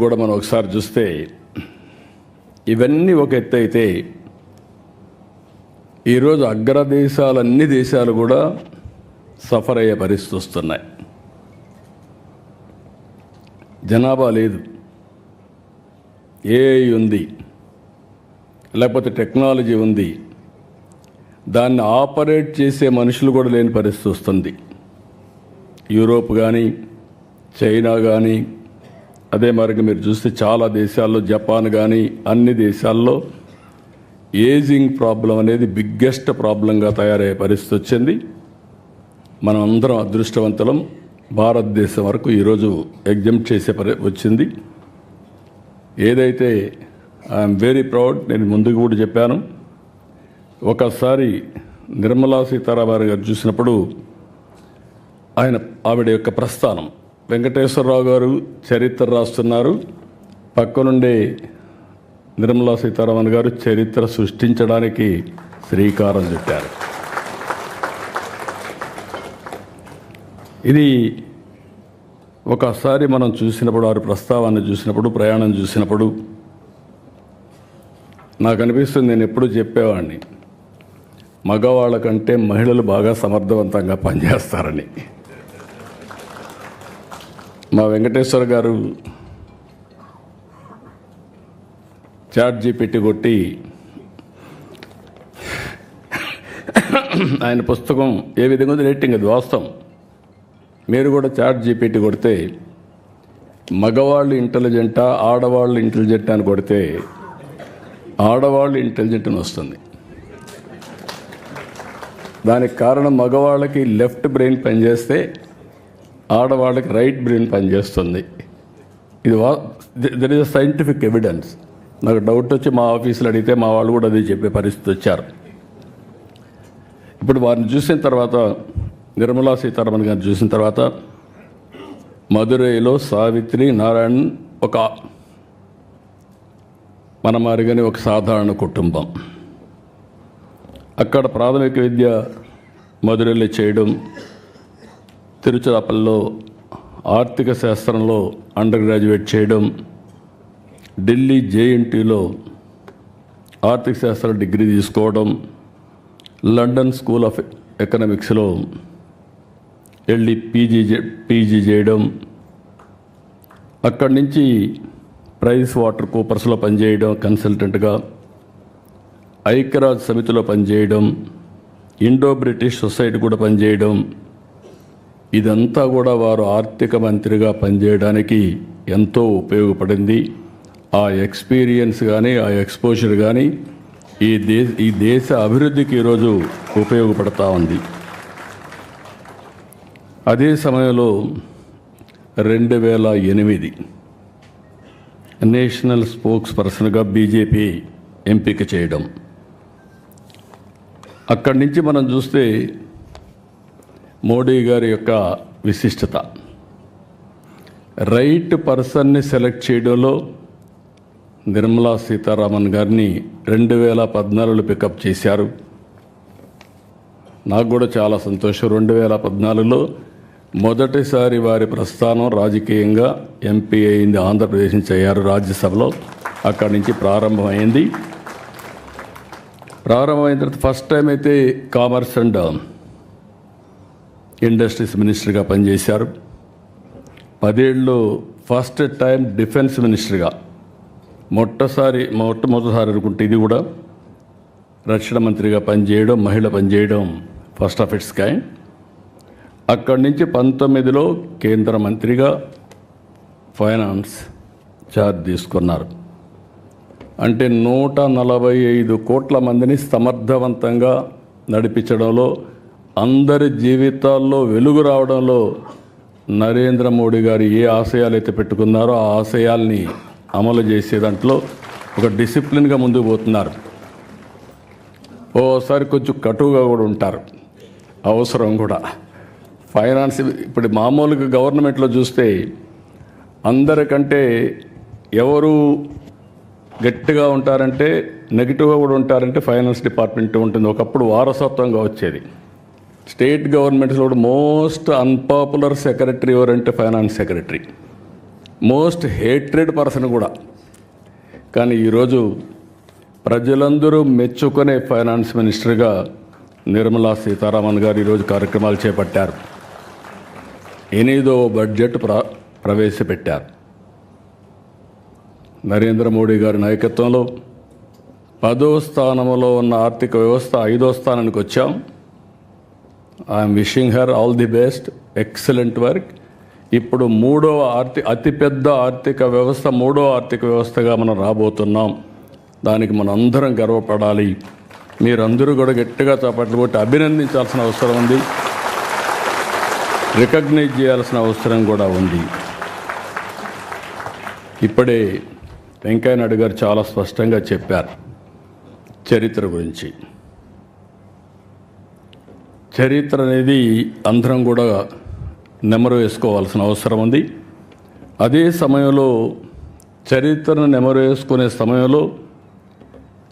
కూడా మనం ఒకసారి చూస్తే ఇవన్నీ ఒక ఎత్తు అయితే ఈరోజు అన్ని దేశాలు కూడా సఫర్ అయ్యే పరిస్థితి వస్తున్నాయి. జనాభా లేదు, ఏఐ ఉంది, లేకపోతే టెక్నాలజీ ఉంది, దాన్ని ఆపరేట్ చేసే మనుషులు కూడా లేని పరిస్థితి వస్తుంది. యూరోప్ కానీ, చైనా కానీ, అదే మరి మీరు చూస్తే చాలా దేశాల్లో, జపాన్ కానీ, అన్ని దేశాల్లో ఏజింగ్ ప్రాబ్లం అనేది బిగ్గెస్ట్ ప్రాబ్లంగా తయారయ్యే పరిస్థితి వచ్చింది. మనం అందరం అదృష్టవంతులం. భారతదేశం వరకు ఈరోజు ఎగ్జామ్ట్ చేసే వచ్చింది. ఏదైతే ఐఎమ్ వెరీ ప్రౌడ్, నేను ముందుకు కూడా చెప్పాను. ఒకసారి నిర్మలా సీతారామన్ గారు చూసినప్పుడు ఆవిడ యొక్క ప్రస్థానం, వెంకటేశ్వరరావు గారు చరిత్ర రాస్తున్నారు, పక్కనుండే నిర్మలా సీతారామన్ గారు చరిత్ర సృష్టించడానికి శ్రీకారం చుట్టారు. ఇది ఒకసారి మనం చూసినప్పుడు, వారి ప్రస్తావాన్ని చూసినప్పుడు, ప్రయాణం చూసినప్పుడు నాకు అనిపిస్తుంది, నేను ఎప్పుడూ చెప్పేవాడిని, మగవాళ్ళ కంటే మహిళలు బాగా సమర్థవంతంగా పనిచేస్తారని. మా వెంకటేశ్వర గారు చాట్ జీపీటీ కొట్టి ఆయన పుస్తకం ఏ విధంగా ఉంది రేటింగ్, అది వాస్తవం. మీరు కూడా చాట్ జీపీటీ కొడితే మగవాళ్ళు ఇంటెలిజెంటా ఆడవాళ్ళు ఇంటెలిజెంటా అని కొడితే ఆడవాళ్ళు ఇంటెలిజెంట్ అని వస్తుంది. దానికి కారణం మగవాళ్ళకి లెఫ్ట్ బ్రెయిన్ పనిచేస్తే ఆడవాళ్ళకి రైట్ బ్రెయిన్ పనిచేస్తుంది. ఇది there is a scientific evidence. నాకు డౌట్ వచ్చి మా ఆఫీసులో అడిగితే మా వాళ్ళు కూడా అదే చెప్పే పరిస్థితి వచ్చారు. ఇప్పుడు వారిని చూసిన తర్వాత, నిర్మలా సీతారామన్ గారిని చూసిన తర్వాత, మదురైలో సావిత్రి నారాయణ్ ఒక మన మారిగానే ఒక సాధారణ కుటుంబం. అక్కడ ప్రాథమిక విద్య మదురైలో చేయడం, తిరుచిరాపల్లిలో ఆర్థిక శాస్త్రంలో అండర్ గ్రాడ్యుయేట్ చేయడం, ఢిల్లీ జేఎన్టీలో ఆర్థిక శాస్త్ర డిగ్రీ తీసుకోవడం, లండన్ స్కూల్ ఆఫ్ ఎకనామిక్స్లో వెళ్ళి పీజీ చేయడం, అక్కడి నుంచి ప్రైస్ వాటర్ కూపర్స్లో పనిచేయడం కన్సల్టెంట్గా, ఐక్యరాజ్య సమితిలో పనిచేయడం, ఇండో బ్రిటిష్ సొసైటీ కూడా పనిచేయడం. ఇదంతా కూడా వారు ఆర్థిక మంత్రిగా పనిచేయడానికి ఎంతో ఉపయోగపడింది. ఆ ఎక్స్పీరియన్స్ కానీ, ఆ ఎక్స్పోజర్ కానీ ఈ దేశ అభివృద్ధికి ఈరోజు ఉపయోగపడతా ఉంది. అదే సమయంలో 2008 నేషనల్ స్పోక్స్ పర్సన్గా బీజేపీ ఎంపిక చేయడం. అక్కడి నుంచి మనం చూస్తే మోడీ గారి యొక్క విశిష్టత, రైట్ పర్సన్ని సెలెక్ట్ చేయడంలో నిర్మలా సీతారామన్ గారిని 2014లో పికప్ చేశారు. నాకు కూడా చాలా సంతోషం. 2014లో మొదటిసారి వారి ప్రస్థానం రాజకీయంగా ఎంపీ అయింది. ఆంధ్రప్రదేశ్ నుంచి అయ్యారు రాజ్యసభలో. అక్కడి నుంచి ప్రారంభమైంది. ప్రారంభమైన తర్వాత ఫస్ట్ టైం అయితే కామర్స్ అండ్ ఇండస్ట్రీస్ మినిస్టర్గా పనిచేశారు. 10 ఏళ్ళు ఫస్ట్ టైం డిఫెన్స్ మినిస్టర్గా, మొట్టమొదటిసారి అనుకుంటే ఇది కూడా రక్షణ మంత్రిగా పనిచేయడం, మహిళ పనిచేయడం ఫస్ట్ ఆఫ్ ఇట్స్ కైండ్. అక్కడి నుంచి 19లో కేంద్ర మంత్రిగా ఫైనాన్స్ ఛార్జ్ తీసుకున్నారు. అంటే 145 కోట్ల మందిని సమర్థవంతంగా నడిపించడంలో, అందరి జీవితాల్లో వెలుగు రావడంలో నరేంద్ర మోడీ గారు ఏ ఆశయాలు అయితే పెట్టుకున్నారో ఆ ఆశయాల్ని అమలు చేసే దాంట్లో ఒక డిసిప్లిన్గా ముందుకు పోతున్నారు. ఓసారి కొంచెం కటువుగా కూడా ఉంటారు, అవసరం కూడా. ఫైనాన్స్ ఇప్పుడు మామూలుగా గవర్నమెంట్లో చూస్తే అందరికంటే ఎవరు గట్టిగా ఉంటారంటే, నెగిటివ్గా కూడా ఉంటారంటే ఫైనాన్స్ డిపార్ట్మెంట్ ఉంటుంది. ఒకప్పుడు వారసత్వంగా వచ్చేది. స్టేట్ గవర్నమెంట్స్లో కూడా మోస్ట్ అన్పాపులర్ సెక్రటరీ ఎవరంటే finance secretary. Most hatred person కూడా. కానీ ఈరోజు ప్రజలందరూ మెచ్చుకునే ఫైనాన్స్ మినిస్టర్గా నిర్మలా సీతారామన్ గారు ఈరోజు కార్యక్రమాలు చేపట్టారు. 8వ బడ్జెట్ ప్రవేశపెట్టారు. నరేంద్ర మోడీ గారి నాయకత్వంలో 10వ స్థానంలో ఉన్న ఆర్థిక వ్యవస్థ 5వ స్థానానికి వచ్చాం. I'm wishing her all the best, excellent work. ఇప్పుడు అతిపెద్ద ఆర్థిక వ్యవస్థ 3వ ఆర్థిక వ్యవస్థగా మనం రాబోతున్నాం. దానికి మనం అందరం గర్వపడాలి. మీరందరూ కూడా గట్టిగా చప్పట్లు కొట్టి అభినందించాల్సిన అవసరం ఉంది, రికగ్నైజ్ చేయాల్సిన అవసరం కూడా ఉంది. ఇప్పుడే వెంకయ్య నాయుడు గారు చాలా స్పష్టంగా చెప్పారు చరిత్ర గురించి. చరిత్ర అనేది అందరం కూడా నెమరు వేసుకోవాల్సిన అవసరం ఉంది. అదే సమయంలో చరిత్రను నెమరు వేసుకునే సమయంలో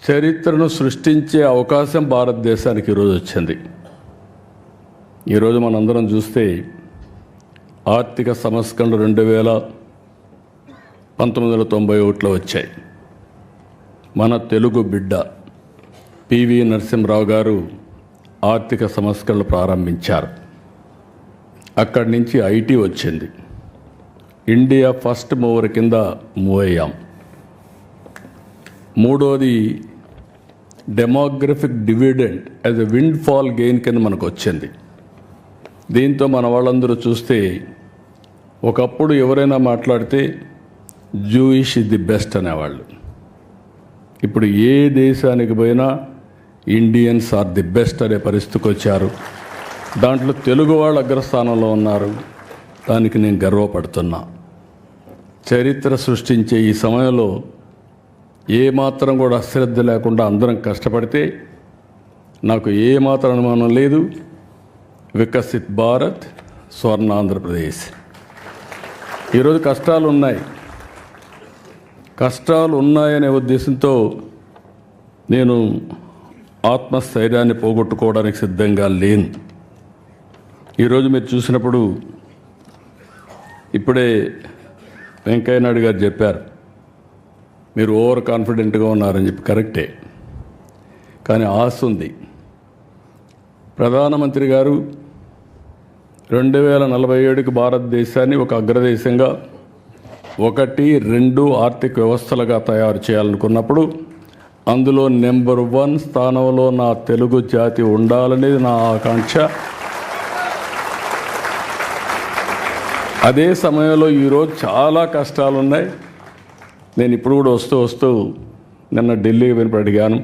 చరిత్రను సృష్టించే అవకాశం భారతదేశానికి ఈరోజు వచ్చింది. ఈరోజు మనందరం చూస్తే ఆర్థిక సంస్కరణలు 1991లో వచ్చాయి. మన తెలుగు బిడ్డ పివి నరసింహరావు గారు ఆర్థిక సంస్కరణలు ప్రారంభించారు. అక్కడి నుంచి ఐటీ వచ్చింది. ఇండియా ఫస్ట్ మూవర్ కింద మూవ్ అయ్యాం. మూడోది demographic dividend as a wind fall gain కింద మనకు వచ్చింది. దీంతో మన వాళ్ళందరూ చూస్తే ఒకప్పుడు ఎవరైనా మాట్లాడితే జూయిష్ ఇస్ ది బెస్ట్ అనేవాళ్ళు. ఇప్పుడు ఏ దేశానికి పోయినా ఇండియన్స్ ఆర్ ది బెస్ట్ అనే పరిస్థితికి వచ్చారు. దాంట్లో తెలుగు వాళ్ళు అగ్రస్థానంలో ఉన్నారు. దానికి నేను గర్వపడుతున్నా. చరిత్ర సృష్టించే ఈ సమయంలో ఏమాత్రం కూడా అశ్రద్ధ లేకుండా అందరం కష్టపడితే నాకు ఏమాత్రం అనుమానం లేదు, వికసిత్ భారత్, స్వర్ణ ఆంధ్రప్రదేశ్. ఈరోజు కష్టాలు ఉన్నాయనే ఉద్దేశంతో నేను ఆత్మస్థైర్యాన్ని పోగొట్టుకోవడానికి సిద్ధంగా లేను. ఈరోజు మీరు చూసినప్పుడు ఇప్పుడే వెంకయ్య నాయుడు గారు చెప్పారు, మీరు ఓవర్ కాన్ఫిడెంట్గా ఉన్నారని చెప్పి. కరెక్టే, కానీ ఆశ ఉంది. ప్రధానమంత్రి గారు 2047కి భారతదేశాన్ని ఒక అగ్రదేశంగా 1, 2 ఆర్థిక వ్యవస్థలుగా తయారు చేయాలనుకున్నప్పుడు అందులో నెంబర్ 1 స్థానంలో నా తెలుగు జాతి ఉండాలనేది నా ఆకాంక్ష. అదే సమయంలో ఈరోజు చాలా కష్టాలు ఉన్నాయి. నేను ఇప్పుడు కూడా వస్తూ నిన్న ఢిల్లీకి వెనుక అడిగాను.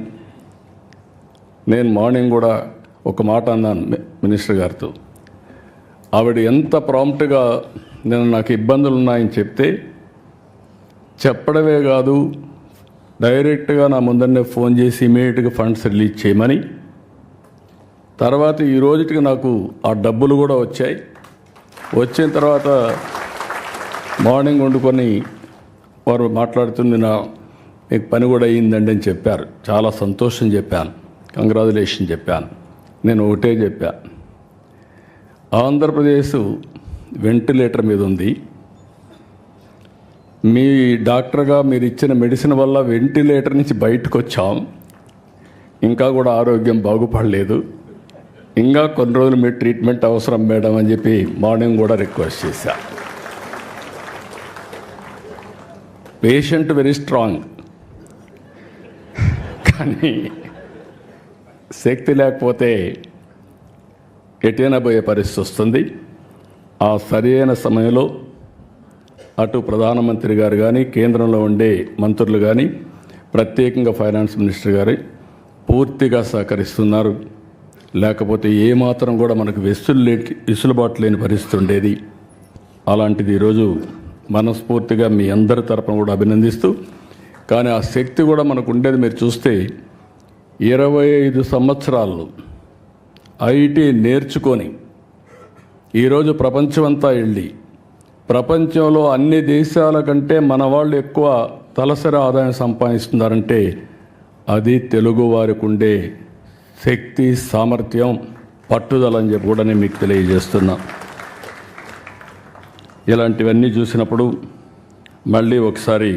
నేను మార్నింగ్ కూడా ఒక మాట అన్నాను మినిస్టర్ గారితో. ఆవిడ ఎంత ప్రాంప్ట్గా నేను నాకు ఇబ్బందులు ఉన్నాయని చెప్తే చెప్పడమే కాదు, డైరెక్ట్గా నా ముందరనే ఫోన్ చేసి ఇమీడియట్గా ఫండ్స్ రిలీజ్ చేయమని. తర్వాత ఈ రోజుకి నాకు ఆ డబ్బులు కూడా వచ్చాయి. వచ్చిన తర్వాత మార్నింగ్ వండుకొని వారు మాట్లాడుతుంది, మీకు పని కూడా అయ్యిందండి అని చెప్పారు. చాలా సంతోషం చెప్పాను, కంగ్రాచులేషన్ చెప్పాను. నేను ఒకటే చెప్పా, ఆంధ్రప్రదేశ్ వెంటిలేటర్ మీద ఉంది. మీ డాక్టర్గా మీరు ఇచ్చిన మెడిసిన్ వల్ల వెంటిలేటర్ నుంచి బయటకు వచ్చాం. ఇంకా కూడా ఆరోగ్యం బాగుపడలేదు. ఇంకా కొన్ని రోజులు మీ ట్రీట్మెంట్ అవసరం మేడం అని చెప్పి మార్నింగ్ కూడా రిక్వెస్ట్ చేశా. పేషెంట్ వెరీ స్ట్రాంగ్, కానీ శక్తి లేకపోతే ఎటైనా పోయే పరిస్థితి వస్తుంది. ఆ సరైన సమయంలో అటు ప్రధానమంత్రి గారు కానీ, కేంద్రంలో ఉండే మంత్రులు కానీ, ప్రత్యేకంగా ఫైనాన్స్ మినిస్టర్ గారు పూర్తిగా సహకరిస్తున్నారు. లేకపోతే ఏమాత్రం కూడా మనకు వెసులుబాటు లేని పరిస్థితి ఉండేది. అలాంటిది ఈరోజు మనస్ఫూర్తిగా మీ అందరి తరపున కూడా అభినందిస్తూ, కానీ ఆ శక్తి కూడా మనకు ఉండేది. మీరు చూస్తే 25 సంవత్సరాలు ఐటీ నేర్చుకొని ఈరోజు ప్రపంచమంతా వెళ్ళి ప్రపంచంలో అన్ని దేశాల కంటే మన వాళ్ళు ఎక్కువ తలసరి ఆదాయం సంపాదిస్తున్నారంటే అది తెలుగు వారికి ఉండే శక్తి, సామర్థ్యం, పట్టుదల అని చెప్పి కూడా నేను మీకు తెలియజేస్తున్నా. ఇలాంటివన్నీ చూసినప్పుడు మళ్ళీ ఒకసారి